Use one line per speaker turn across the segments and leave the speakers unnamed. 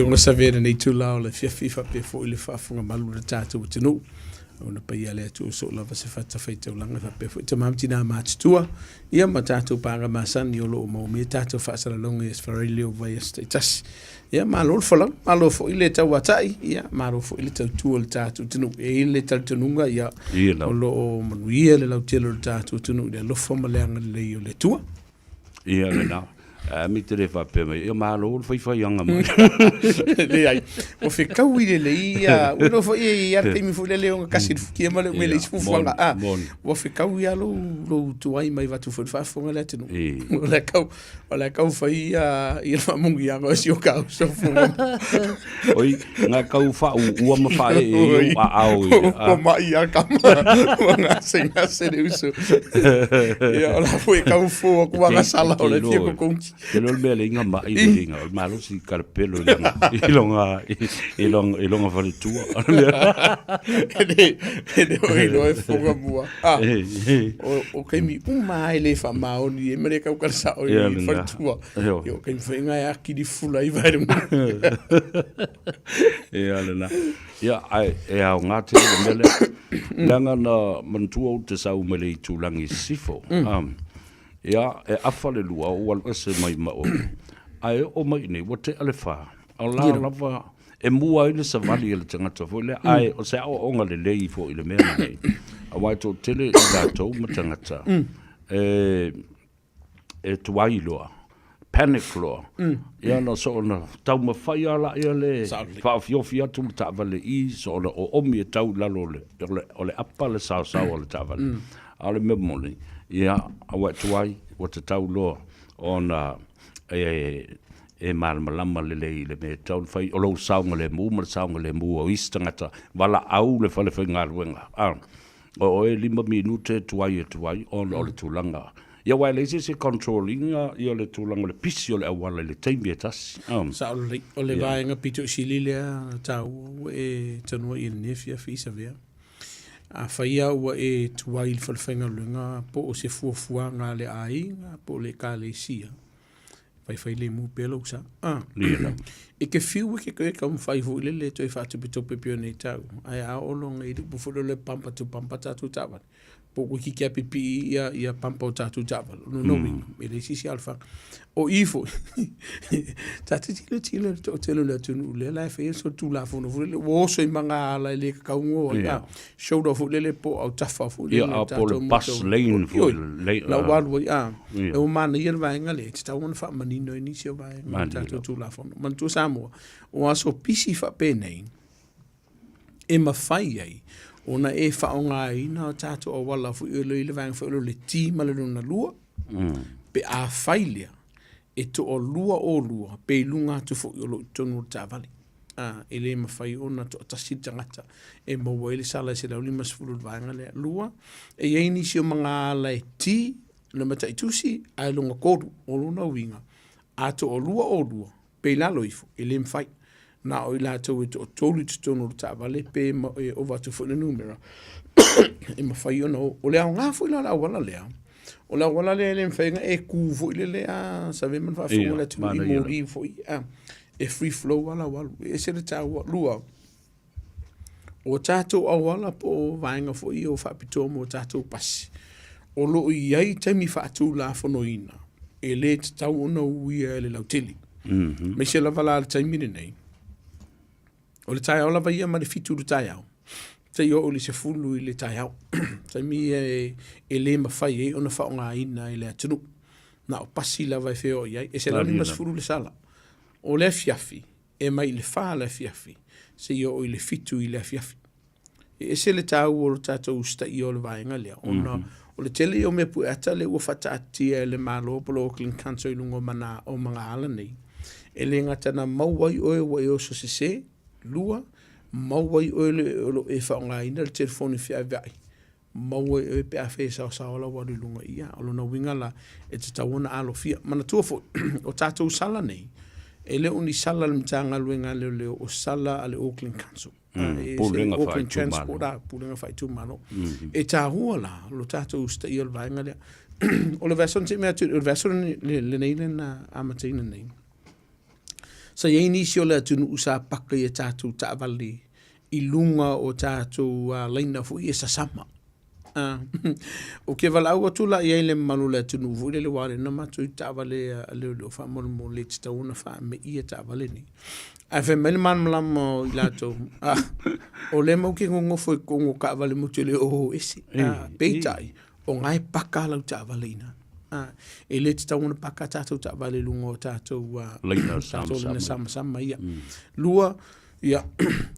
Onga sa vera nei tula o le fiafifa pe fo i le whaafunga malu na tātou tinu. Ona pa ia lea tu so lava se fata whaitau langa fa pe fo. Te mamti nā mātutua. Ia ma tātou pānga māsani o lo o mau me tātou whaasara longa i esfarele o vai estaitas. Ia mālo whalang, mālo fo i le tau watai. Ia mālo fo i le tau tua le tātou tinu. E le tau tununga ia o lo o manuia le lau telo le tātou tinu. Ia lofa maleanga le o le tua.
Ia le nā. Mi te refa pe mai, ia mālo o whai anga mai.
Le ai, o whi kau i le ia, uno fo i arteimi fu le leonga kasi kia male me le isfufuanga. O whi kau i alo tuai mai watu fu whafunga le tenu. O le kau whai i rwa mungi anga o si o kau so funga.
Oi, ngā kau whau ua ma whae e a au i.
O mai a kama, o ngā se le usu. Ia o la fui kau fu o kuanga sala o le tia kukungi.
Te lol mea le inga mai le inga, o malo si karpelo i longa whare tua.
E no e whonga mua. O kei mi umai le wha maoni, e mere kau karasa o i whare tua. O kei mi whainga e aki di fula i vaire mua.
E alena. Ia, e au ngā te mele, langa na mantua o te sau mele i tūlangi sifo. Ia, e awhale lua o walwese mai mao. Ai o mai nei, wa te ale wha. Au la lava, e mua ile sa vali ele tangata fo le. Ai, o se au onga le lei fo ile mea nei. A wai tō tele i rātou ma tangata. E tuai loa. Panic loa. Ia na so na tau ma whai ala ia le. Whaafiofi atu le tāwale i, so na o omi e tau lalo le. O le apa le sao o le tāwale. Ale me moni. Ia, awa tuai, wa te tau loa, o na e malama le lei le me tau whai, o lau saunga le mu, ma saunga le mu, o istangata, wala au le whale whai ngā ruenga. O e 5 minute tuai, o le tūlanga. Ia wai le se controllinga, ia le tūlanga le pisi o le awala le teimi e tasi.
Sa o le vaenga pito sililea tau e tanua i le nefia fisa vea. A whaia ua e tuai le whalwhainga lunga po o se fuafua ngā le ainga po le ka le sia. Whai le mu pelo sa. E ke whiu ke koe kam whai hu ile le toi whatu pito pepio nei tau. Ai a olonga i dupu fulo le pampa tu pampa tatu tawan. Po ko ki kia pipi ia pampa o tatu tawan. No no winga. E le sisi alfa. O ifo. Tatu tilo o telo le tunu le la fe so tulafono fu le woso i manga ala le kaungo ya. Show do fu le po au tafa fu le.
Ia po le bus lane fu le.
La walu ya. E o mana ia va nga le. Ta wona fa manino inicio va nga tatu tulafono. Man tu Samoa. O aso pisi fa penei. E ma fai ai. Ona e whaonga ina o tātou o wala fu i le vang fu le ti malenu na lua. Pe a whailia e to o lua pe lunga tu fu i lo tonu ta vali. E le ma whai ona to tasi tangata e maua ele sala se lau 5 sefulu vanga le lua. E iei nisi o mga ala e ti le mata i tusi ai lunga koru o luna winga. A to o lua pe lalo ifu e le mwhai. Na o ila tau e to tolu te tonu ta vale pe o watu fu le numera. E ma whai ona o lea o ngā fu ila la wala lea. O la wala le le mwhainga e ku fu ile lea sa ve man whafunga le tunu i mori fu i e free flow wala walu. E se le tā lua. O tātou a wala po vaenga fu i o whapitomo o tātou pasi. O lo i ai taimi whaatu la fono ina. E le te tau ona uia e le lautili. Me se la wala le taimine nei. O le tai au lava ia ma le fitu le tai au. Tai o le se fulu i le tai au. Tai mi e le mawhai e ona whaonga ina i le atunu. Na o pasi lava e feo iai. E se la 5 fulu le sala. O le fiafi. E mai le wha le fiafi. Se o le fitu i le fiafi. E se le tau o le tātou usta i o le vaenga lea. O le tele o me pu ata le ua whataatia le malo polo o Auckland Council i lungo mana o mga ala nei. E le ngatana mauai oe wa e oso se lua, mauai oe e whaonga ina le telefoni whia vai. Mauai oe pe a whee sao la wadu lunga ia. O lona winga la e te tawana alo fia. Mana tuafo o tātou sala nei. E leo ni sala le mtanga luenga leo o sala ale Auckland Council. Auckland Transport pulenga whai tu mano. E tā hua la, lo tātou usta i o le vaenga lea. O le vason te mea tu, o le vason le nei na amateina nei. Sa iei nisi o le atunu usa paka i tātou taawale i lunga o tātou leina fu i e sasama. O ke walau atu la iei le manu le atunu fu le wale na matu i taawale leo leo wha mono mo le titauna wha me i e taawale ni. A fe mele manu malamo i lato. O le mau ke ngofo i kongo ka wale mutu le oho esi. Peitai o ngai paka lau taawale ina. E le titauna paka tātou taawale lunga o tātou
leina
sama ia. Lua, ia,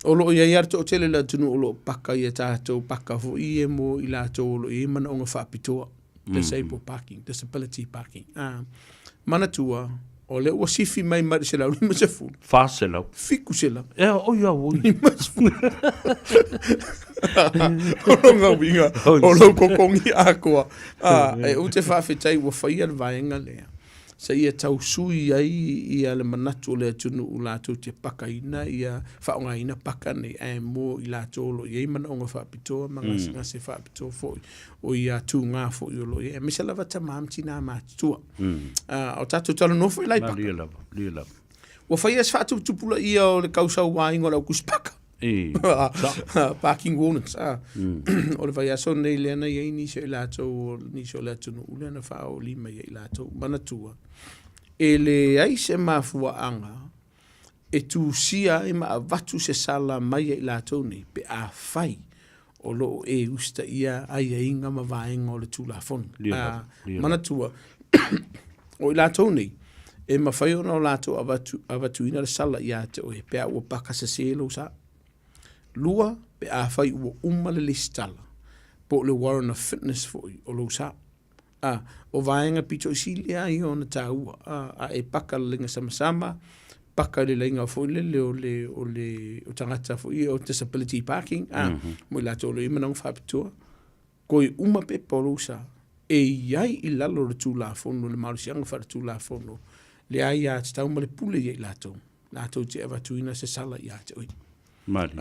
o lo ia iarto o tele la tunu o lo paka ia tātou paka fo i e mo i lato o lo i mana onga whapitoa. Disabled parking, disability parking. Mana tua, o le ua sifi mai mari se lau lima se fu.
Fa se lau.
Fiku se lau.
Ea, oia, oi.
Lima se fu. O longa winga, o lo kokongi a koa. E o te whawhetai ua whaia vaenga lea. Sa ia tau sui ai ia le manatu o le atunu u lātou te paka ina, ia whaonga ina paka nei e mō i lātou lo i eimana o ngā whapitoa, manga se whapitoa fo o ia tū ngā fo i o lo i e. Me se lava ta maamti nā mātua. O tātou talo nofo i lai paka.
Lia lava.
Wa whaia se whātou tupula ia o le kausau wāingo lau kuspaka. Parking warnings. O le whaia so nei leana iei nisio i lātou, nisio le atunu u leana whao lima i lātou manatua. E le aise mafua anga, e tu sia e ma avatu se sala mai i lātou nei, pe a whai o lo e usta ia ai a inga ma vaenga o le tulafono. Manatua, o i lātou nei, e ma whai ona o lātou avatu ina le sala i ate o e pea ua paka se selo sa. Lua, pe a whai ua umale le stala, po le warrant of fitness foi o lo sa. O vaenga pito i silia i ona tāua. E paka le linga sama, paka le linga fo le o tangata fo i o disability parking. Mo i lato le imanang whapitua. Ko i uma pe polosa. E iai i lalo le tulafono, le marusianga whare tulafono. Le ai a te tauma le pule i lato. Lato te avatuina se sala i ate oi.
Mari.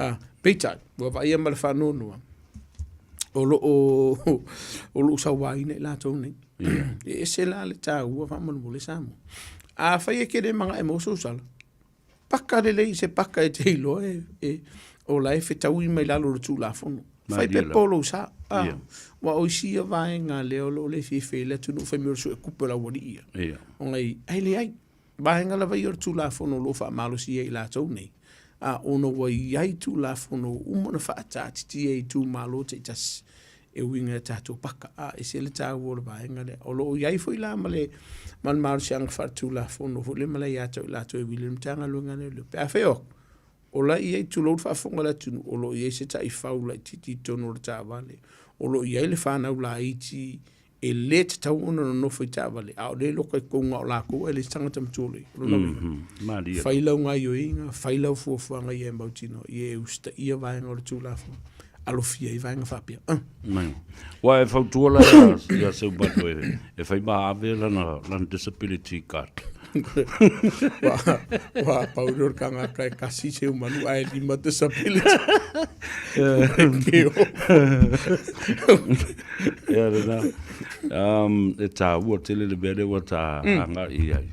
Peitai, wa vai ama le whanonua. O lo sa waina i lātou nei. E se la le tā ua whamanu mo le Samoa. A whai e kere mga e moso sala. Paka le lei se paka e te ilo o la e whetau i mai lalo le tulafono. Whai pe polo sa. Wa o isia vai ngā leo lo le whiwhi le tunu whai mero so e kupera wari ia. O ngai, ai le ai. Vai ngā la vai o le tulafono lo wha malo si e i lātou nei. Ono wa iai tulafono umona whaatati ti e tu malo te tas e winga tātou paka. E se le tāu o le vaenga le. O lo iai fo i la male man maru si anga whare tulafono fo le male iatou i lātou e William tanga luenga le le. Pe a wheo, o la iai tu load whaafonga la tunu, o lo iai se ta i whaula i titi tono le tā vale. O lo iai le whanau la iti e le te tau ona no nofo i tā vale. A o le loka i konga o lako e le tangata mtole. Whailau ngai o inga, whailau fuafuanga i e mautino, i e usta ia vaenga o le tūlafo. Alofia i vaenga whapia.
Wa e whautuala ia seu bato e whai maa ave lana disability card.
Wa pauror kanga kai kasi seu manu ai lima disability.
Ia rena. E tā ua tele le bere wa tā anga i ai.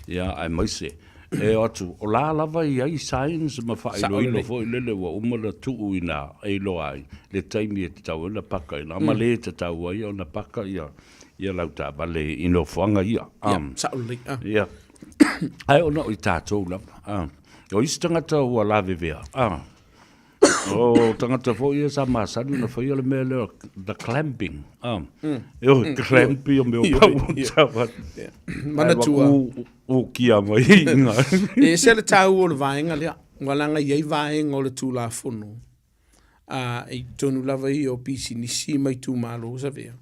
Ia ai maise. E atu, o la lava i ai science ma wha ilo ilo fo i lele wa umara tuu i nā eilo ai. Le taimi e te tau ina paka ina. Ama le te tau ai o na paka ia. Ia lau tā vale ino whanga ia.
Sauli.
Ia. Ai ona o i tātou lava. O isi tangata ua la vevea. O tangata fo ia sa masani na fo ia le mea leo the clamping. Eo clampi o meo pau tawa.
Mana tua.
O kia mai inga.
E se le tau o le vaenga lea. Walanga iei vaenga o le tulafono. E tonu lava i o pisi ni si mai tu malo sa vea.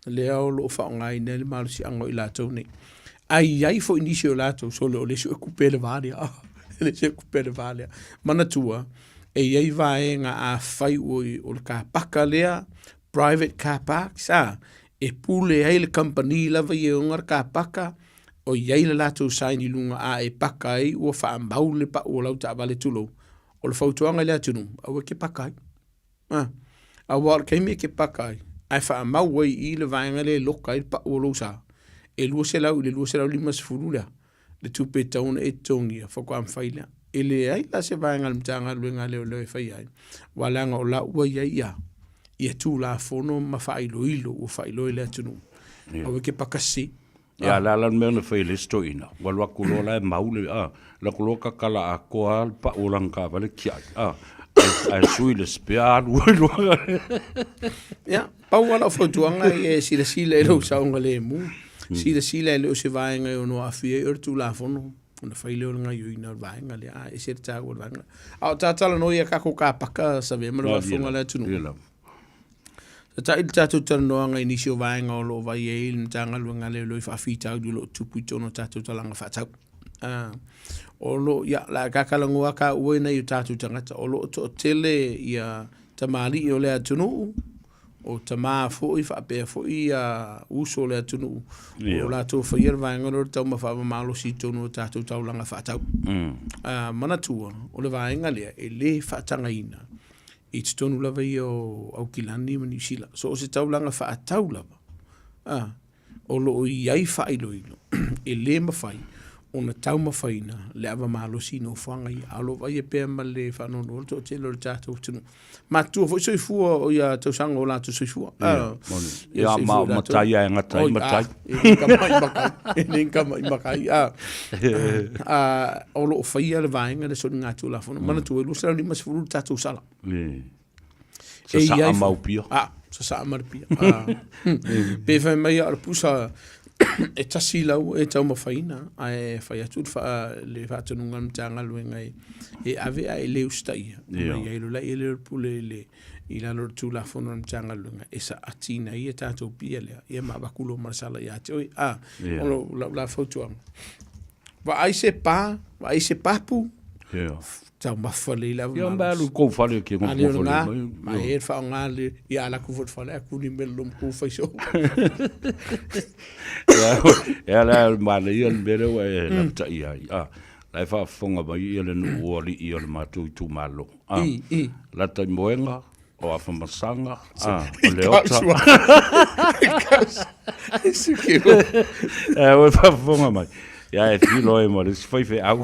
Lea o lo whaongai ne le malo si ango i lātou nei. Ai iai fo inisi o lātou so le o le su e kupele vālia. Le su e kupele vālia. Mana tua. E iei vaenga a whai oi o le ka paka lea, private car parks, e pule ai le company lava i e ongar ka paka, o iei le lātou saini lunga a e paka ai ua wha ambau le pa o lau ta vale tulo. O le whautuanga lea tunu, aua ke paka ai. Aua kei me ke paka ai. Ai wha ambau ai i le vaenga le loka i pa o lau sa. E lua se lau lima se furu lea. le tupe tauna e tongia whakua mwhailea. E le ai la se vaenga le mtanga luenga leo leo e whai ai. Walanga o la ua ia. Ia tulafono ma whailo ilo o whailo le atunu. O ke pakasi.
Ya la me na whai le sto ina. Walua kulola e maule la kuloka kala a koa pa uranga vale kia. Ai sui le spiar walua.
Ya, pau wala whautuanga e sila e lo saunga le mu. Sila e lo se vaenga e ono awhia e tulafono. Ona whaile o nga yuina o vaenga le e se tago o vaenga. Au tātala no ia kako ka paka sa ve mara wafunga le atunu. Sa ta il tātou tala noa ngai nisi o vaenga o lo vai e il mtanga luenga le lo i whawhitau di lo tupu i tono tātou talanga whatau. O lo ia la kakalangoa ka ue nei o tātou tangata o lo to tele ia tamari o le atunu o tama fo i whapea fo i uso le atunu o la tō whaier vaenga o tau mawhawa malo si tono o tātou taulanga whatau. Manatua o le vaenga lea e le whatanga ina i tonu lava i o au kilani ma New Zealand. So o se taulanga whaatau lava. O lo o iai whailo ilo. E le mawhai o na tau mawhaina le awa malo si no whanga i alo vai e pēr ma le whanono o to te lo tātou tunu. Ma tua fo soi fua o ia tau sanga o la tu soi fua.
Ia matai e ngatai matai.
E ninka mai makai. O lo o whaia le vaenga le soni ngā tulafono. Mana tua e lusa ni mas furu tātou sala.
Sa sa maupia.
Sa sa marpia. Pe whai mai ar pusa e tasi lau e tau mawhaina a e whai atu le whatanunga mtanga luenga e ave a e leu stai ia ilu lai e leo pule i lalo tulafono mtanga luenga e sa atina i e tātou pia lea i e mawakulo marasala i ate oi la whautuanga wa ai se papu tau mawhale i lau
ia mbēlu kou whale ki ngō
whale ma e whao ngāle i ala kufot whale a kuni melom kou whaiso
ia la male ia mbere wa e lapta ia lai whaafonga mai ia le nu uali i o le mātou i tū malo la tai moenga o a whamasanga o le ota
Siki
o whaafonga mai ia e filo e mo le whaiwhi au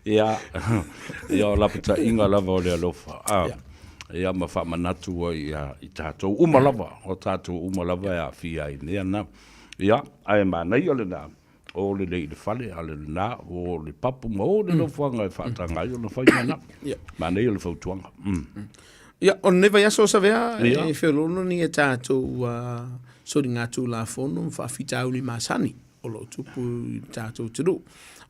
ia la pita inga lava o le alofa ia ma whamanatu i tātou umalava o tātou umalava ia whia i nea na ia ai mānei o le nā o le lei le whale a le nā o le papu ma o le no whanga e whaatangai o le whaimana mānei o le whautuanga
ia o neva ia so sa vea e whiolono ni e tātou sori ngā tulafono whawhitau li māsani o lo tupu i tātou tiru.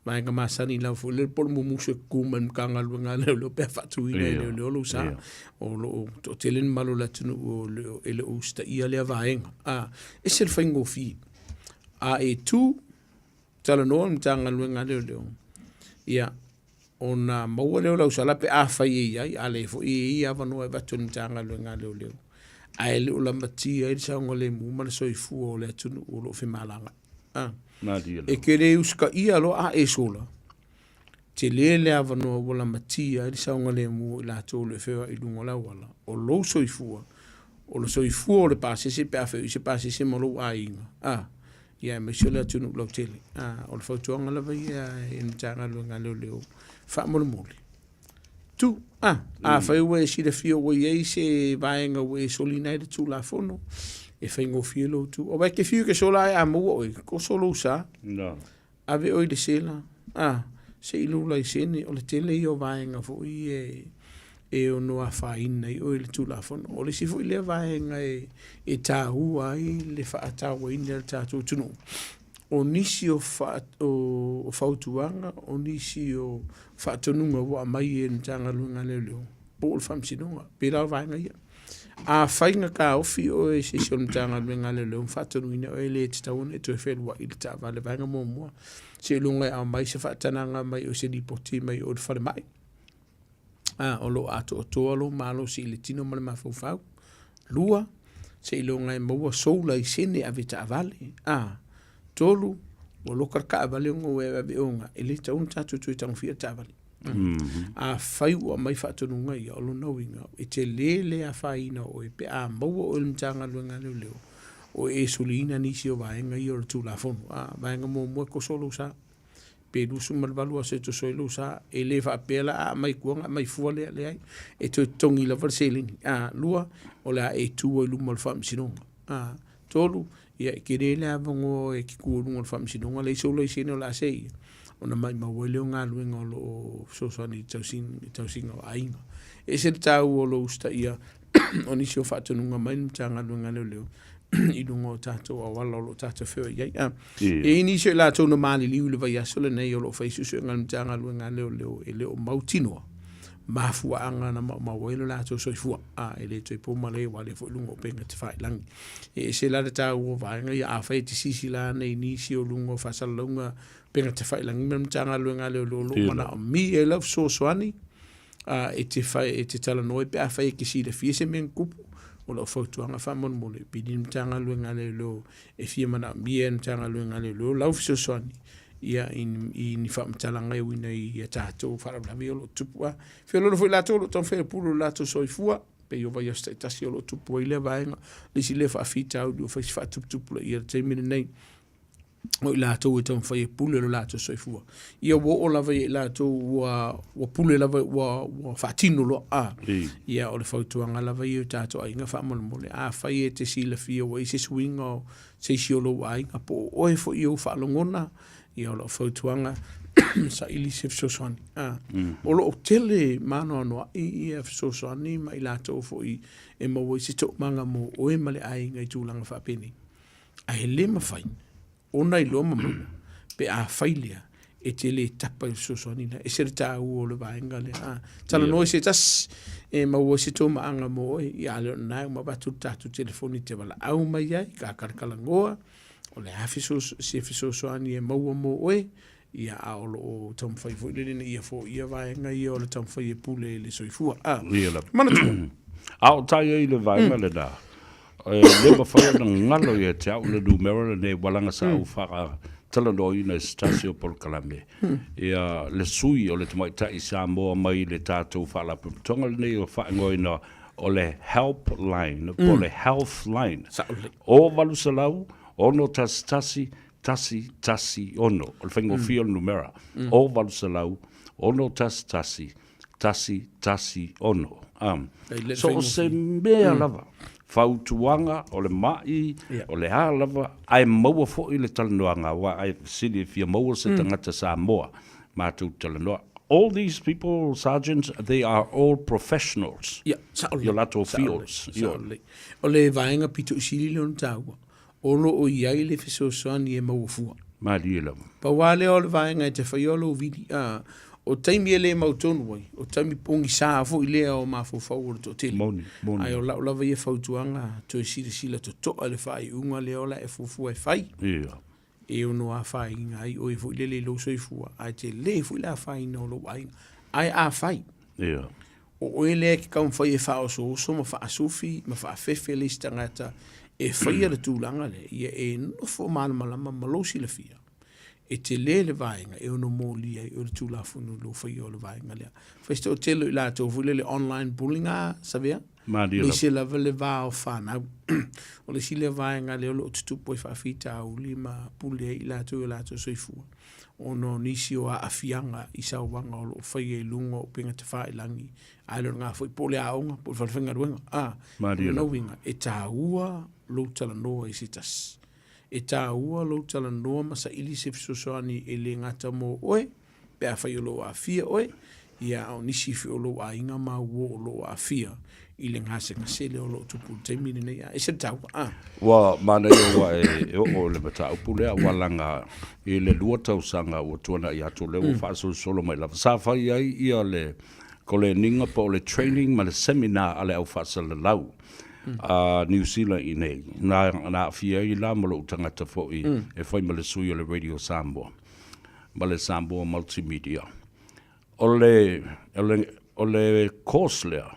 Mai ka masani lau fu le por mumuse kuma mkanga luenga leo pe fatu i leo lo sa o lo to telen malo la tunu o leo ele o sta ia le vaenga e se faingo fi e tu tala no mtanga luenga leo ia ona maua leo la usala pe fai ai ale fo i ava no e vatu mtanga luenga leo ai le o la matia i sa ngole mu ma so i fu o le tunu o lo fe malanga e kere uska ia lo e sola te lele avano wala matia i saunga le mu i la tōle whewa i lunga la wala o lo soifua o lo soifua o le pasese pe awhi i se pasese malo a inga ia me sio le atunu lau tele o le whautuanga lawa ia e mtanga luenga leo leo wha mole mole tu whai ue si le fio ue ei se vaenga ue solina i le tulafono e whaingo whielo tu. O wai ke whiu ke sola e a mua oi, ko solo usa.
No.
Ave oi de sela. Se ilula i sene, o le tele i o vaenga fo i e o noa whaina i oi le tulafono. O le si fo i le vaenga e tā hua i le whaatawa i le tātou tunu. O nisi o whautuanga, o nisi o whaatonunga wa mai e ntanga luenga leo leo. Po le whamsinunga, pera vaenga ia. Whainga ka ofi o e se sion tanga luenga leo whatonu ina o e le te tauna e tue whenua i le ta vale vaenga mua. Se lunga au mai se whatananga mai o se ripoti mai o le whare mai. O lo ato o toa lo malo si le tino male mawhau. Lua, se lunga e maua soula i sene a vita vale. Tolu, o lo karka vale unga ue ave unga. E le tauna tatu tue tangu fia ta vale. Whai ua mai whaatonunga i alo nauinga e te lele a whaina o e pe maua o le mtanga luenga leo o e sulina nisi o vaenga i o le tulafono. Vaenga mo ko solo sa. Pe lusu malvalu a se to soilu sa. E le whaapela a mai kuanga, mai fua le ai. E to tongi la varselini. Lua o la e tua i luma le whaamsinonga. Tolu, ia ke re le avango e ki kua lunga le whaamsinonga. Le iso le sene o la sei. Ona mai mawele o ngā luenga o lo sosani tausinga o ainga. E se tau o lo usta ia o nisi o whaatanunga mai mtanga luenga leo i lunga o tātou a wala o lo tātou whio iai. E nisi o la tau na maali liu le vai asole nei o lo whaisusu o ngā mtanga luenga leo e leo mautinoa. Mafua anga na mawele la tau soifua. E le toi poma le wale fo lunga o penga te whai langi. E se la tau o vaenga ia a whai te sisi la nei nisi o lunga o whasalunga penga te whai langi me mtanga luenga leo lo mana o mi e lau sosoani. E te tala noi pe a whai ke si le fie se men kupu o lau whautuanga whamon mole pidi mtanga luenga leo e fie mana mi e mtanga luenga leo lau sosoani ia i ni whamtalanga e wina i a tātou wharablavi o lo tupua whio lolo fwy lato lo ton whea pulu lato soifua pe yo vai asta tasi o lo tupua i le vaenga lisi le whaafita au o whaisi whaatuptupula i a teimine nei o i lato e ton whaia pulu lo lato soifua ia wo o lava i lato wa pulu lava wa whaatino lo ia o le whautuanga lava i o tātou a inga whaamona mole whai e te sila fia wa i se swinga o se siolo wa inga po oe fo i o whaalongona ia o lo whautuanga sa ili se fsoswani. O lo tele mano anoa i fsoswani ma i lato fo i e maua i se tok manga mo oe male ai ngai tūlanga whapeni. A he le mawhai, ona i loma mana, pe a whailia e te le tapa i fsoswani na, e se rita au o le vaenga le. Tala noi se tas e maua se tō maanga mo oe i a leo nai ma batu tatu telefoni te wala au mai ai, ka karakalangoa, o le se fisosoani e maua mo oe ia aolo o tamwhai fo ilene ia fo ia vaenga ia o le tamwhai e pule le soifua. Mana tu.
Ao tai e le vaenga le da. Le mawhai na ngalo ia te au le numero ne walanga sa au whaka talando i na stasio pol kalame. Ia le sui o le tamai tai Samoa mai le tātou whala putonga nei o whaingoina o le helpline, o le health line. O walu salau, ono tasi ono o le whaingo fio numera o walu salau ono tasi ono so o se mea lava whautuanga o le mai o le lava ai maua fo i le talanoanga wa ai sili fia maua se tangata Samoa mātou talanoa. All these people, sergeants, they are all professionals. Your lato fields.
O le vaenga pito isili leon taua. Olo o iai le fisosoani e maufua.
Mali e lau.
Pa wale o le vaenga e te whaiolo vidi. O taimi e le mautonu wai. O taimi pongi sāfo i lea o mafofau o le totele.
Moni.
Ai o lau lava ia whautuanga to e sila to toa le whai unga le ola e fufua e whai. E ono a whai ngai o e fu le lo soifua. Ai te le fu la whai no lo wai. Ai a whai. O e le ki kaum whai e whao so ma wha asufi, ma wha fefe le stangata. E whaia le tūlanga le, ia e nofo malama malosi le fia. E te le vaenga, e ono mōli ai, o le tūlafono lo whaia o le vaenga lea. Whaiste o telo i la tō le online bullying sa vea? Le se lava le vā o whanau. O le si le vaenga le o lo tutupo i whawhita au lima pule i la tō soifua. Ono nisi o a afianga i sauwanga o lo whaia i lunga o penga te whaelangi. Ailo ngā fwoi pole a onga, pole whalwhenga ruenga. Winga, e tā ua lo tala noa i sitas. E tā ua lo tala noa masa ili se fisosoani e le ngata mo oe, pe a whai o lo a fia oe, ia au nisi fi o lo a inga ma uo o lo a fia, i le ngase ngasele o lo tupu teimine nei a. E se tā ua,
Wa mana i wa e o le mata upulea walanga i le lua tausanga o tuana i atu leo whaaso solo mai lava. Sa whai ai ia le ko le ninga po le training ma le seminar ale au whaasala lau. New Zealand i nei. Nā fia i la malo utangata fo i e whai ma le sui o le Radio Samoa. Ma le Samoa Multimedia. O le course lea,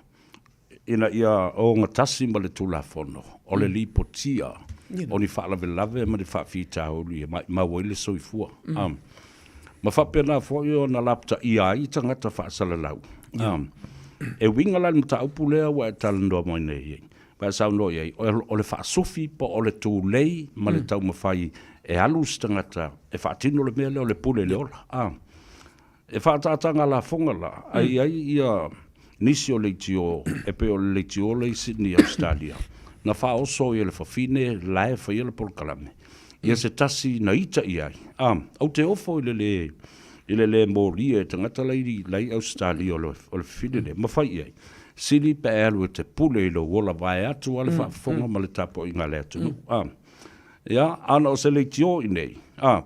ina ia o ngatasi ma le tulafono, o le lipotia, o ni whaalawe lave ma le whaafita o li, ma waile soifua. Ma whapena fo i o na lapta ia i tangata whaasala lau. E winga lan ta upulea wa e talandoa mai nei. pa sa no ye o le fa sofi po o le tu lei ma le tau mafai e alu stangata e fa tino le mele o le pule le ola e fa tanga la fonga la ai ia nisi o le tio e pe o le tio le Sydney Australia na fa oso ye le fa fine lai fa ye le por kalame ia se tasi na ita ia au te ofo le mori e tangata lai Australia o le fine le mafai ia sili pe alu te pule lo wola vai atu ale fa fonga ma le tapo inga le atu ia ana o se le tio i nei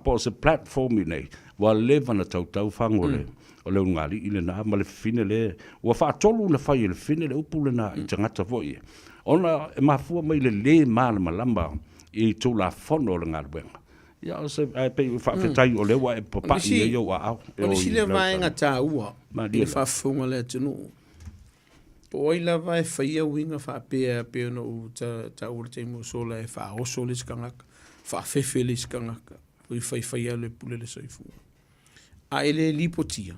po se platform i nei wa leva na tau fangole o le ngali ile na ma le fine le wa fa tolu le fai le fine le upu le na i tangata foi ona e mafua mai le malamba i Tulafono le ngalwenga ia o se ai pe fa fetai o le wa e papa i yo wa
o si le vai nga ta ua i fa funga le tunu po ila vai fai winga fa pe no ta urte mo sola e fa o solis kanga fa fefelis kanga i fai le pule le soifu a ele lipotia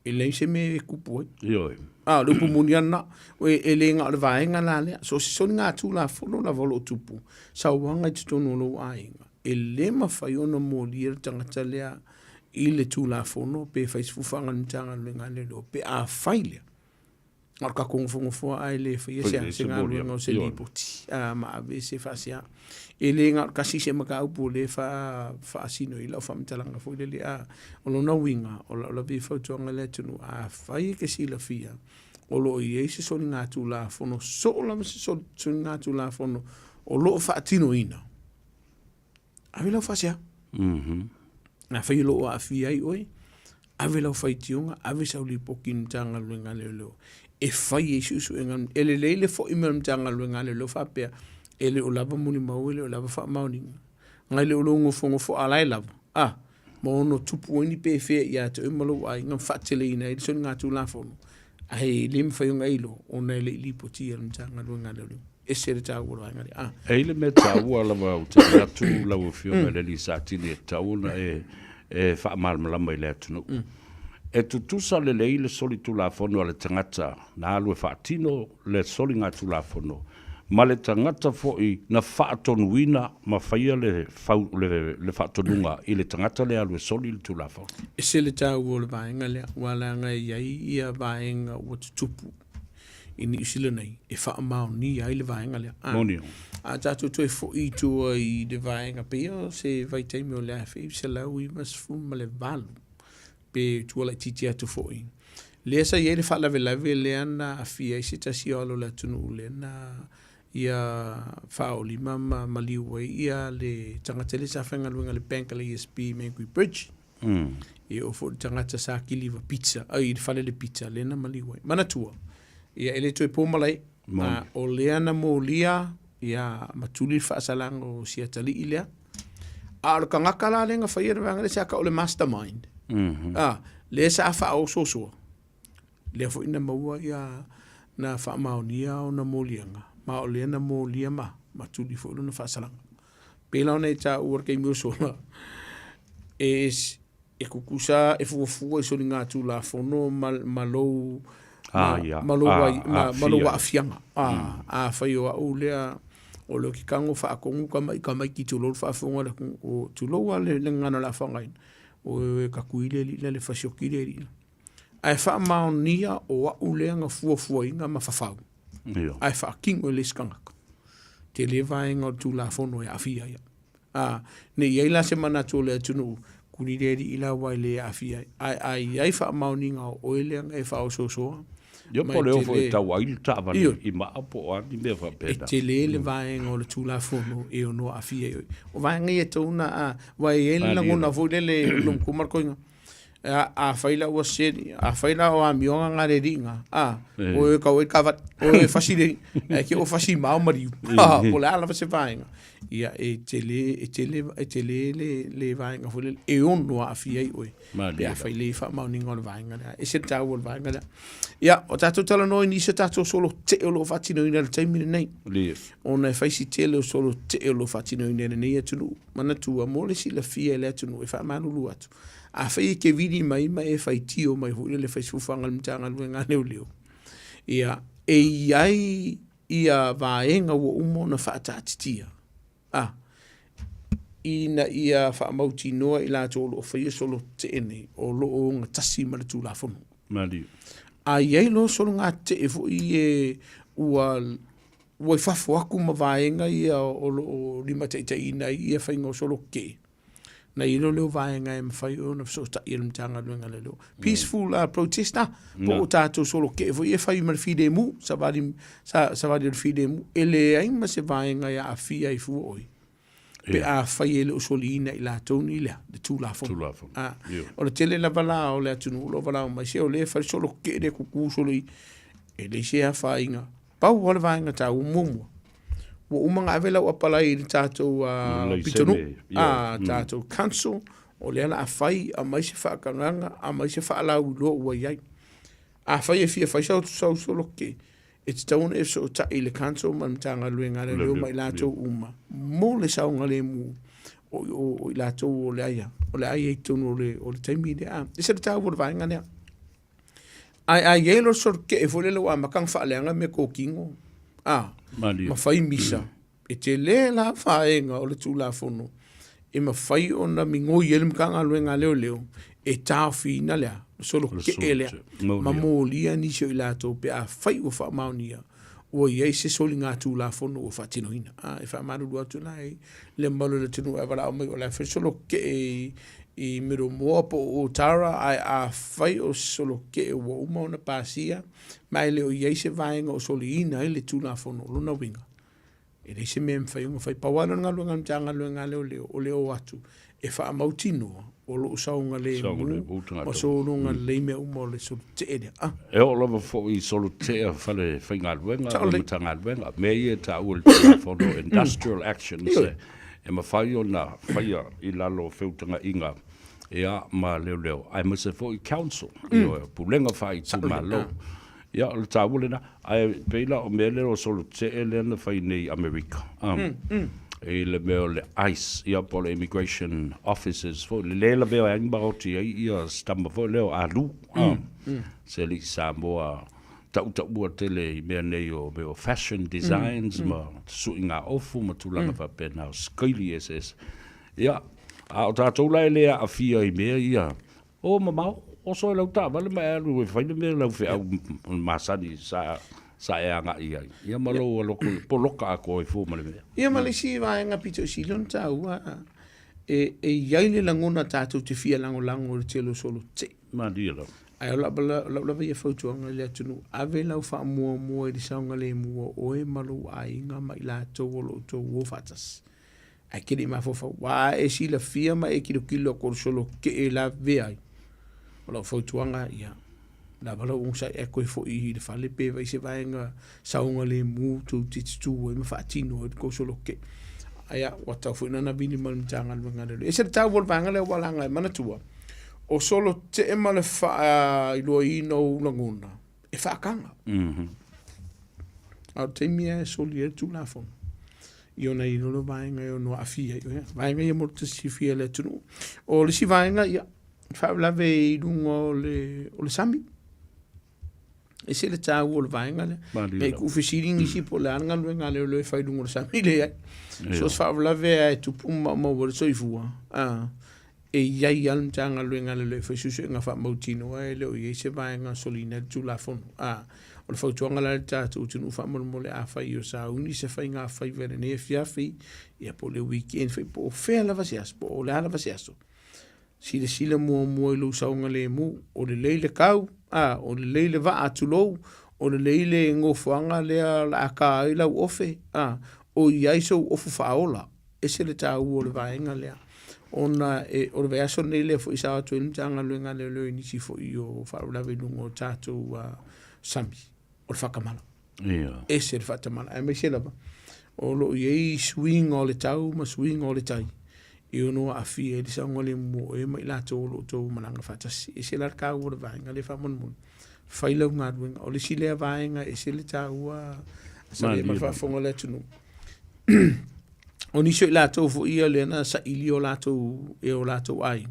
ele se me kupo
yo
le pumuniana o ele nga le vai nga la le so si nga Tulafono la volo tupu sa wanga i tonu lo ainga ele ma fai ona mo lir tangata lea i le Tulafono pe fai fufanga ntanga le ngale lo pe a faile marka kong fongo ai le fai se nga lo se lipoti ma ave se fasia ele nga kasi se maka upu le fa sino ila fa mtalanga fo le o lo na winga o la vi fa tonga le tunu fai ke si la fia o lo i se so nga Tulafono so la se so nga Tulafono o lo fa tino ina ave lo fa sia na fai lo a fia i oi ave lo fai tionga ave sa li pokin tanga lo ngale lo e fai su engan ele le fo imam tanga lo ngale lo fa pe ele o lava muni mau ele o lava fa mauni ngai le o fongo fo alai lava mo no tupu ni pe fe ya te malo ai ngam fatele ina i so nga Tulafono ai lim fa yung ailo ona le lipoti al tanga lo ngale lo e se ta wo ngale
ele me ta wo la wa te tu la wo fio le li sa ti le ta una e fa mal la mai le tu e tu sa le soli Tulafono ale tangata na lo fa tino le soli nga Tulafono ma le tangata foi na whaatonuina ma whaia le whaatonunga i le tangata le alu soli le Tulafono.
E se le tau o le vaenga lea, wala ngai iai ia vaenga o tupu i ni usila nei, e whaamau ni ai le vaenga lea.
Monio.
A tātou toi foi tua i le vaenga pia, se vai teimi o le awhi, se lau i masfu ma le valu, pe tua lai titi atu foi. Lea sa iei le whaalawe lea na awhi ai se tasi alo le tunu lea na ia faoli mama maliwe ia le tangata le sa whenga luenga le banka le ESP Mangui Bridge e o fo tangata sa kiliva pizza ai fale le pizza le na maliwe manatua ia ele toi pomalai o lea na mo lia ia matuli whaasalang o siatali ilea a lo kangaka la lenga whaia wanga le sa ka o le mastermind le sa wha o sosoa le fo ina maua ia na wha maonia o na mo lianga ma o lena mo lia ma tuli fo no fa salang pela ona ta ur ke mi sola e kukusa e fu so nga Tulafono malo wa afianga fa yo o lea o lo ki kango fa kongu kama ki tulo fa fonga o tulo wa le ngana la fanga o ka kuile le fa shokile ri ai fa ma nia o wa ulenga fu inga ma fa fa ai fa king o le skangak te le vaenga o Tulafono e afia ia ne ia la semana tole tunu kunideri ila waile afia ai fa mauninga o ele e fa o soso
yo po le ofo ta wail ta va i ma po a ni me fa pena
te le vaenga o Tulafono e o no afia o vaenga e tona wa ele la ngona vo le no kumar koinga a faila o seri a faila o amionga ngare ringa o ka o ka o fasile ke o fasi mau mari o la ala se vainga ia e tele le vainga fo le e on no afia o ia faile fa mau ninga o vainga e se ta o vainga ia o tato tala no ni se tato solo te o lo fatino ina te mi nei ona e faisi tele solo te o lo fatino ina nei atu mana tu amole si la fia le atu e fa manu lu atu a fai ke vini mai e fai tio mai hule le fai sufanga mtanga luenga leo ia e iai ia vaenga ua umo na whaatatitia. Ina ia whaamauti noa i lato o loo whaia solo te ene o loo ngā tasi ma le tulafono.
Mali.
A iei lo solo ngā te e fo i e ua whafo aku ma vaenga ia o loo lima teita ina ia whainga solo ke. Na ilo leo vaenga e mawhai o na so ta ilam tanga luenga le leo. Peaceful protest na, po o tātou solo ke fo i e whai ma le fide mu, sa wadi le fide mu, ele ai ma se vaenga ia a fia i fu oi. Pe a whai e le usoli ina i la toni lea, le tulafono. O le tele la vala o le atunu, lo vala o mai se o le whai solo ke le kuku solo i, e le se a whainga. Pau wale vaenga tā umumua. Wa umanga avela ua palai i tātou pitonu, tātou council, o le ala a whai a mai se whaakaranga, a mai se whaalau loa ua iai. A whai e fia whai sau solo ke, e te tauna e so ta i le council, man tanga luenga le leo mai lātou uma. Mō le sau ngale mu, o i lātou o le aia i tonu o le taimi le a. E se le tāu o le vaenga nea. Ai yelo sor ke e fole lo a makang whaaleanga me kōkingo. Ma whai misa. E te le la whaenga o le tulafono. E ma whai o na mingo i elim kanga luenga leo. E tā whina lea. Solo ke e lea. Ma mō lia nisio i lātou pe a whai o wha maunia. Ua iei se soli ngā tulafono o wha tino hina. E wha maruru atu nai. Le malo le tino e wala o mai o la whi solo ke i miro moa po o tara ai a whai o solo ke e wa uma ona pasia mai leo iei se vaenga o soli ina i le tulafono luna winga. E le se mea mwhai unga whai pawana ngā luenga mtanga luenga leo o leo atu e wha mautinoa o lo saunga le mu ma sonunga le mea uma o le solo te ere.
E o lava fo i solo te a whale whainga luenga o mtanga luenga me i e ta ua le tulafono industrial action se e ma whai o na whaia i lalo whiutanga inga e a ma leo. Ai ma se fo i council i o pulenga whai tu ma lo. Ia o le tāwule na, ai peila o mele o solo te e lena whai nei Amerika. E le meo le ICE, ia po le immigration officers, fo le lela meo e angba o ti ia stamba fo leo a lu. Se li Samoa tau ua tele i mea nei o meo fashion designs, ma su inga ofu, ma tulanga fa pena o skaili SS. Ia, a o tātou lai lea a fia i mea ia, o mamau, o so lau tā, wale mai alu e whaile mea lau whi au masani sa e anga ia. Ia malo a loko, po loka a koe fu male mea.
Ia male si vaenga pito si lon tā ua, e iaile langona tātou te fia lango le telo solo te.
Ma dia lau.
Ai o lava ia whautuanga le atunu, ave lau wha mua e di saunga le mua oe malu a inga mai la tau o lo tau o fatas. Ai kiri ma fofa, wa e si la fia ma e kilo kor solo ke e la veai. O lau whautuanga ia. La wala unsa e koe fo i le whale pe vai se vaenga saunga le mu tu tititu e ma whaatino e ko solo ke. Aia, watau fo inana bini malmitanga luenga lelo. E se tau wal vanga le walanga e manatua. O solo te e male wha i loa i no langona. E whaakanga. Au te mea e soli e tulafono. I ona i lolo vaenga e o noa afia. Vaenga i a morta si fia le tunu. O le si vaenga ia. Whaulave i lungo o le sami. E se le tau o le vaenga le. Me ku whesiringi si po le anga luenga le o le whai lungo o le sami le ai. So whaulave e tupuma ma o le soifua. E iai alm tanga luenga le whaisusu nga wha mautino e leo i se vaenga solina le tulafono. O le whautuanga la le tātou tunu wha mole a whai o sa uni se whai ngā whai vere ne fiawhi. Ia po le weekend whai po o whea lava se aso. Po o le halava se aso. Sila mua i lo saunga le mu. O le leile kau. O le leile va atulou. O le leile ngofuanga lea la aka ai lau ofe. O iai so ofu whaola. E se le tāu o le vaenga lea. Ona o le veaso nei le fo isa atu ilim tanga luenga le leo inisi fo i o whaulawe lungo tātou sami. O le whakamala. E se le whakamala. E me se lava. O lo iei swing o le tau ma swing o le tai. I ono a fia e disa ngole mo e mai la to lo to mananga fatasi e se la ka o vaenga le fa mon faila nga duenga o le sile vaenga e se le ta ua sa le fa fonga le tunu o ni se la to fo ia le na sa ili o la to e o la to ai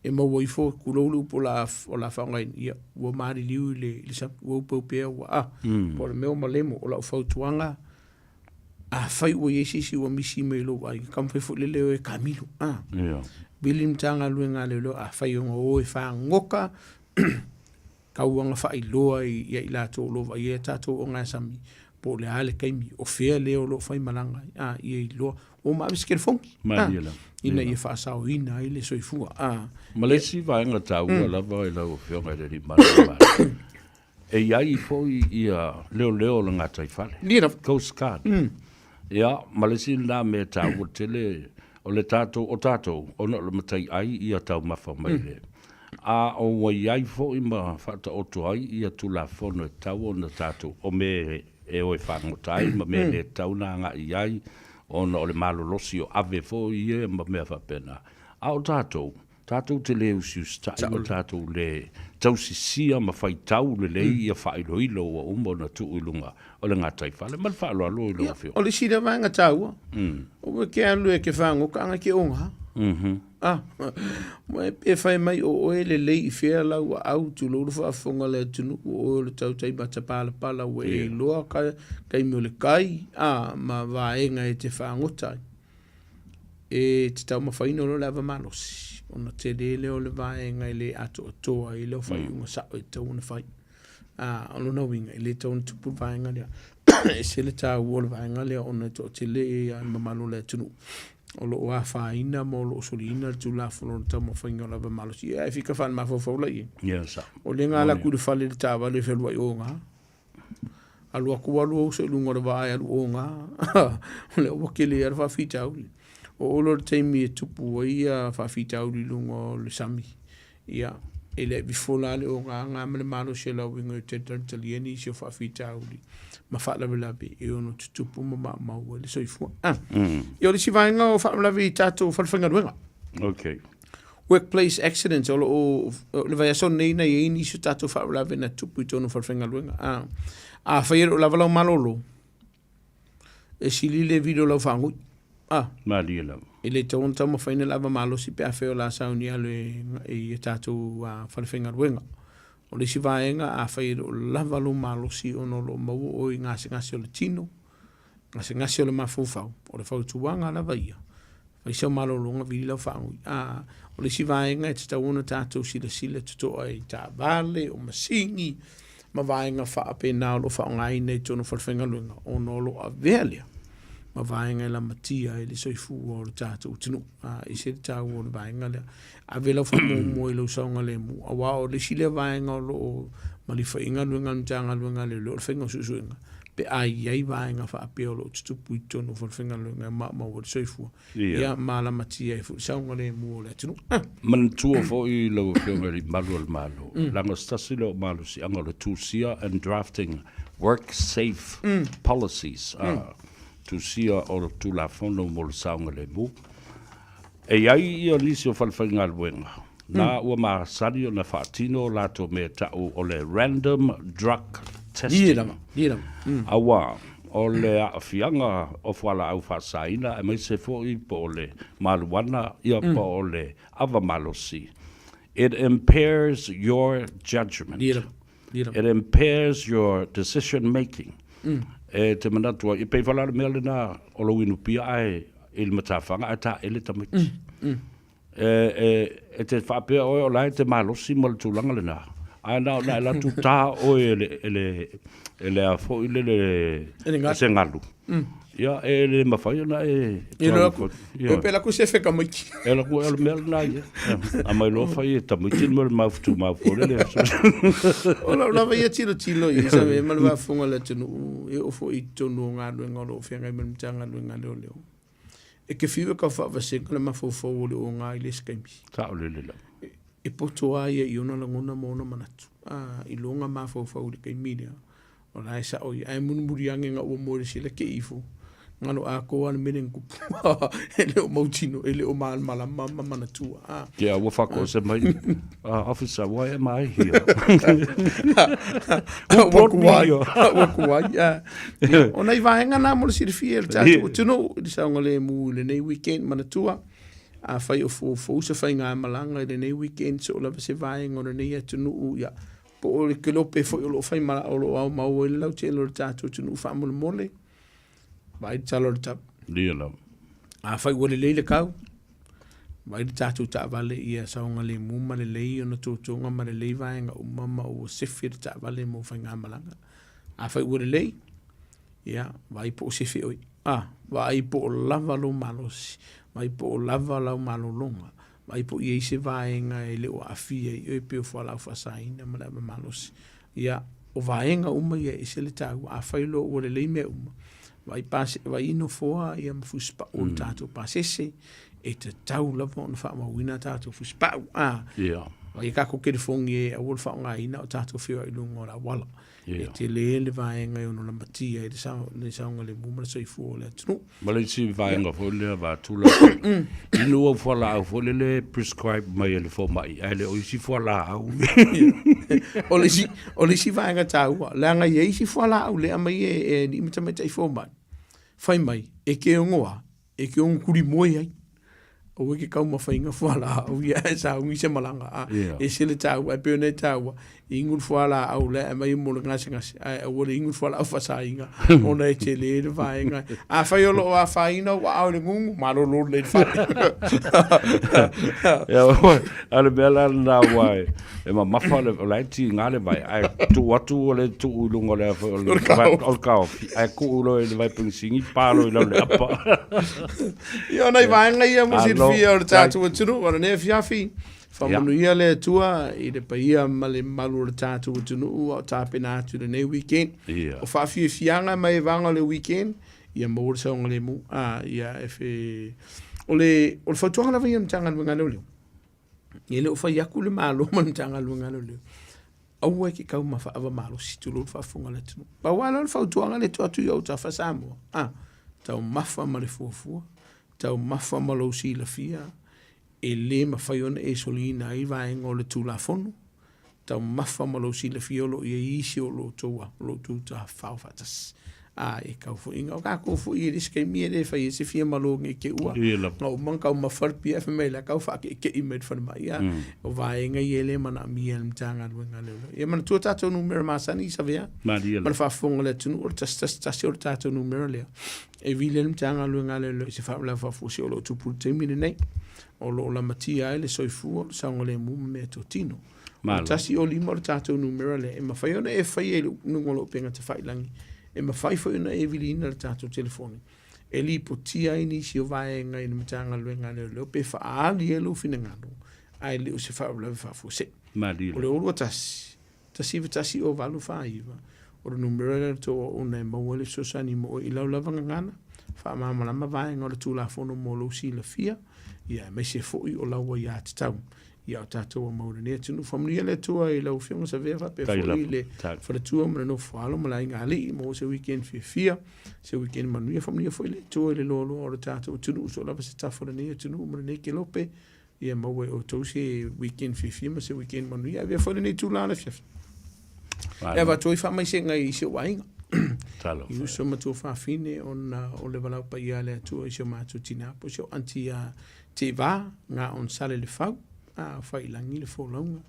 e mau i fo kulolu po la whangai ia ua maari liu le sa ua upau ua po le meo malemo o la whautuanga a whai ua iesisi ua misi me lo ai kamwhai fo le leo e kamilo bili mtanga luenga le lo a whai o ngā oe whangoka kauanga whai loa i lato lo vai e tato o ngā sami po le ale kaimi o fea leo lo whai malanga i e loa o maawiske le fongi ina i whaasao ina i le soifua
Malesi vaenga tau lava i lau whionga re mana e iai po i leo le ngātai whale Coast Guard ia Malesi nā me tau tele o le tātou o tātou o na le matai ai i a tau mawha mai le a o wa iai fo i ma whata oto ai i a Tulafono e tau o na tātou o me e oi whangotai ma me le tau nā ngā i ai o na o le malolosi o ave fo i e ma mea whapena a o tātou te leo sius tai o tātou le tau sisia ma whai tau le lei i a whailo ilo o umbo na tu ilunga o le ngātai whale ma le whaalo alo ilo a whio
o le sira vanga tau o ke alu e ke whangoka anga ke onga e whai mai o oe le lei i whea lau a au tu loro whaafonga le tunu o le tau tai bata pala o e loa kai mo le kai ma vaenga e te whangotai e te tau mawhaino lo lava malosi ona te lele o le vaenga i le ato atoa i leo whai unga sao e tau na whai ono na winga i le tau na tupu vaenga lea e se le tau o le vaenga lea ona to te le e mamalo le tunu o lo a whaina mo lo solina le Tulafono le tau mawhainga o lava malosi e fika whan mawhawhawla i o le ngā la kuru whale le tawa le whelua i o ngā alu aku alu o se lunga le vae alu o ngā o le o wakele ar whawhita uli o olo le teimi e tupu i a whawhita uli lunga o le sami ia e le bifola le o ngā mele malo se lau winga i te talieni se o whawhita uli ma whaalawe e ono tutupu ma maua le soifua i o le si vaenga o whaalawe i tātou whalwhanga ruenga workplace accidents o le vai aso nei na i eini se tātou whaalawe na tupu i tono whalwhanga ruenga a whaia o lava lau malolo e sili le video lau whangui
Maria lau.
I le tau ma whaina lava malo si pe a wheo la sauni alu e tātou whalwhenga ruenga. O le si vaenga a whaira o lava lo malo si ono lo mau o i ngasi o le tino, ngasi o le mafufau, o le whautuanga lava ia. Whaisau malo longa vili lau whangui. O le si vaenga e te tau ona tātou sila tutoa i tā vale o masingi, ma vaenga whaape nao lo whaongai nei tono whalwhenga ruenga, o no lo a vealia. Ma vaenga la matia e le soifu o le tātou tinu. I se le tāu o le vaenga lea. A vela whamomo e lo saunga le mu. A wao le sile vaenga o lo malifa inga luenga mtanga luenga le lo whenga susuenga. Pe ai vaenga wha ape o lo tutupu i tono whenga luenga ma o le soifu. Ia ma la matia e fu saunga le mu o le tinu.
Man tua fo i lo whionga ri malu al malo. Langa stasi lo malo si anga le tūsia and drafting work safe policies. Tu sia o Tulafono mo le saunga le mu. E iai i o nisi o whalwhainga luenga. Nā ua maasari o na whaatino lato me tau o le random drug testing. Awa, o le awhianga o whala au whaasaina e mai se fōi po o le maluana ia po o le avamalosi. It impairs your judgment. It impairs your decision making. E te manatua, i pei whalare mea le nā o lo inu pia ai i le matawhanga a ta ele tamiti. E te whapea oe o lai te malosi mo le tūlanga le nā. Ai nā o nā e la tu tā oe ele a fo i le se ngalu. Ia e le mawhai na e...
I rako, o pela ku se wheka maiki.
E la ku e le mea le nā ia. A mai lo whai e tamiti mo le mawhutu mawhore le.
O la lawa ia tilo i sa me malu wa funga le tunu e ofo i tonu ngā luenga o lo whianga i manitanga luenga leo. E ke whiwe ka whaavasenga le mawhawhau o le o ngā i le skaimi.
Ta o le la.
E poto a ia i ona langona maona manatu. I longa mawhawhau le kaimi lea. O la e sa oi, ai munumuri ange ngā ua mōre sila ke ifo. Ngano a koa na mene ngupu. E leo mautino, e leo mala mana tua.
Kia ua whako se mai. Officer, why am I here? Who brought me here?
Wakuwai, O nei vaenga nā mole siri fia. Tino, i saunga le mu le nei weekend mana tua. a fai o fo se fai ngā malanga i nei weekend so lava se vai ngona nei atu nuu ia po o le kelope fo o lo fai mala o lo au mau e lau te lo tātou tunu wha mole mole vai talo le tap a fai wale leile kau vai tātou ta vale ia saunga le muma le lei o na tōtonga ma le lei vai ngā umama o sefi le ta vale mo fai ngā malanga a fai wale lei ia vai po sefi oi vai po lava lo malosi vai po lava lau malolonga vai po ia se vaenga e leo afia i pe o fala fa saina ma malosi ia o vaenga uma ia e se le tau a failo o le me uma vai pas vai no foa ia mfuspa o tato pasese e te tau la von fa ma wina tato fuspa
ia
vai ka ko ke fongi e o fa nga ina o tato fio i lungo la wala e te le vaenga o no la matia e le saunga le muma so i fu le tunu
ma le si vaenga fo le va tula inu o fo la fo le prescribe mai le fo mai ele o si fo la au
o le si vaenga tau la nga ye si fo la au le mai e ni mita meta i fo mai fai mai e ke ngoa e ke un kuri moi ai o ke kau mawhainga whala au ia e sa ungi se malanga e sile tau e peo nei tau ingun whala au le e mai mo le ngasi ngasi e wale ingun whala au whasainga o nei te le le whainga a whai olo o a whaina wa au le ngungu maro lo le whainga
ale bela na wai e ma mafa le laiti ngale vai ai tu watu o le tu ulungo le o kau ai ku ulo le vai pensingi palo le apa
io nei whainga ia mo fia o tātua tunu, ora ne fiafi, whamanuia le tua, i le paia ma le malu o tātua tunu, o tāpena atu le nei weekend, o whawhia fianga mai vanga le weekend, ia mōre saunga le mu, ia e whi, o le whautuanga lawa ia mtanga luenga leo, ia le o whai aku le malo ma mtanga luenga leo, au e ki kau ma whaava malo si tu lo whaafunga le tunu, pa wala le whautuanga le tua tu iau ta Samoa, tau mafa ma le fuafua, tau mafa malo si la fia e le mawhaiona e solina i vaenga o le tulafono tau mafa malo si la fia lo ia isi o lo toa lo tuta whaufatas e kau fu inga o kako fu i riske mie le whai e se fia malo nge ke ua ngau mankau mawharpi e whamela kau whake ke i med whanama ia o vaenga i ele mana mia le mtanga luenga leo ia mana tua tato numera masani sa vea mana whafonga le tunu or tas o tato numera leo e vile mtanga luenga leo se whaula whafusi o lo tupu te mine nei o lo la matia ele soifua saunga le mume me to tino tasi o lima o tato numera le e mawhaiona e whai e nungolo penga te whailangi e mawhai whaiona e vilina le tato telefoni e li po tia ini si o vaenga i mtanga luenga leo pe whaali e lo fina ngano ai leo se whaula whafusi o le orua tasi o valu whaiva o le numera le to o nei mawale sosani mo i lau lavanga ngana whaamamalama vaenga o le tulafono mo lo si la fia ia me se foi o laua ia te tau ia o tātou a maura nea tunu whamnia le tua i lau whionga sa vera pe foi le wharatua mana no whaalo ma lai ngā li mo se weekend fia se weekend manuia whamnia foi le tua i le lolo o le tātou tunu so lava se tafora nea tunu mana ne ke lope ia maua o tau se weekend fia ma se weekend manuia vea foi le ne tūlana fia ia vatoi whamai se ngai i se wainga i uso matua whawhine o le walau pa ia le atua i se mātua tina po se o anti te wā ngā on sale le whau whailangi le wholaunga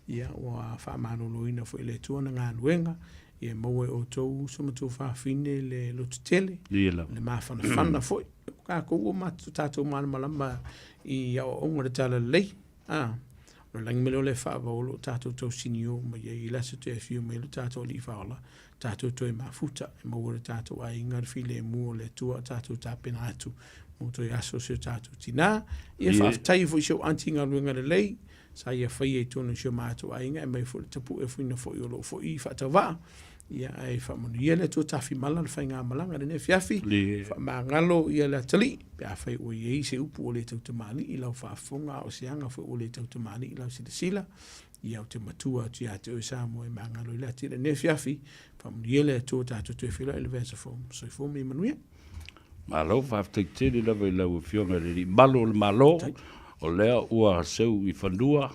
ia o a whaamānoloina fo i le atua na ngā nuenga ia maua o tau uso matua whawhine le lotutele le mawhana fo i ka kou o matu tātou mana malama i au onga le tala lei o langi mele o le whaavolo tātou tau sinio ma i lasa te whio me le tātou li whaola tātou toi mafuta e maua le tātou a ingar file e mua le tua tātou tāpena atu mo toi aso se tātou tina ia whaaftai fo i seo anti ngā luenga le lei sa ia whai e tonu seo mātou a inga e mai fo le tapu e fuina fo i olo fo i whaatau waa ia e whamonu ia le tua tafi mala le whai ngā malanga le ne fiafi whamangalo ia le atali pe a whai o iei se upu o le tau tamani i lau whaafonga o se anga fo o le tau tamani i lau sila sila ia o te matua tu ia te o Samoa e mangalo i le ati le ne fiafi whamonu ia le tua tātou tue whila i le vesa fom so i fom i manuia
malo whafteitele lawa i lau whionga le malo le malo o lea ua seu i whanua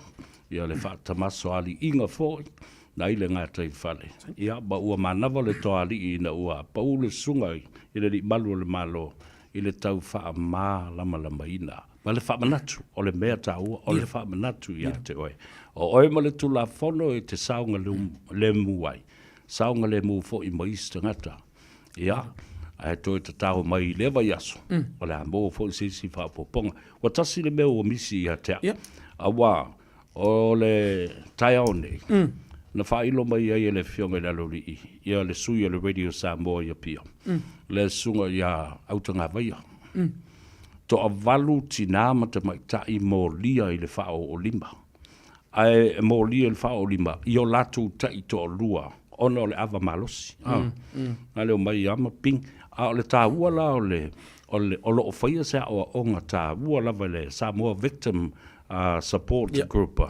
ia le whaatamaso ali inga fo na ile ngā tai whale ia ba ua manawa le toali i na ua paule sunga i le malo le malo i le tau wha mā lama lama ina ma le whamanatu, o le mea tāua, o le whamanatu ia te oe. O Oe Male Tulafono e te saunga le muai. Saunga le mu fo i maisi tangata. Ia, ai toi te tau mai lewa yaso. O le ambo fo i sisi whapoponga. Wa tasi le meo o misi ia tea. Awa, o le taiaone. Na whailo mai ai le fionga le alori i. Ia le sui le radio Samoa ia pia. Le sunga ia autanga vaia. To a valu tina mata mai tai mo lia i le whao o lima. Ai mo lia le whao o lima. I o latu tai to lua. Ono le ava malosi. Na leo mai ama ping. A o le tā ua la o le o whaia sea o onga tā ua lava le Samoa Victim Support Group.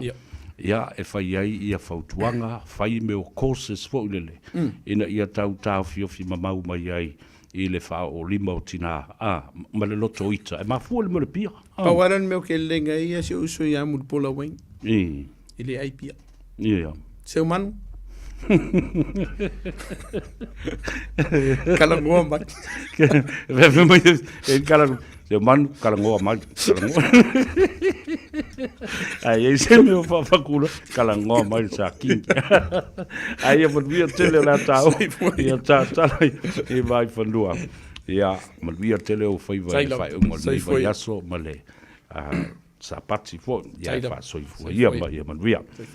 Ia e whai ai ia whautuanga, whai me o courses fo ulele. Ina ia tau fiofi mamau mai ai i le whao o lima o tina. Ma le loto ita. E mafua le mo le pia.
Pawaran meo ke lenga ia se uso ia muripola wain. I le ai pia.
Ia.
Seu manu? Kalangoa mai.
Vewe mai e kalangoa. Seu manu, kalangoa mai. Ai, e se meo whawhakura, kalangoa mai sa ki. Ai, e manuia tele la tau. Ia tātala i mai whanua. Ia, manuia tele o whaiva e whai unga leiva yaso ma le sa pati fo. Ia, wha soifua. Ia, manuia.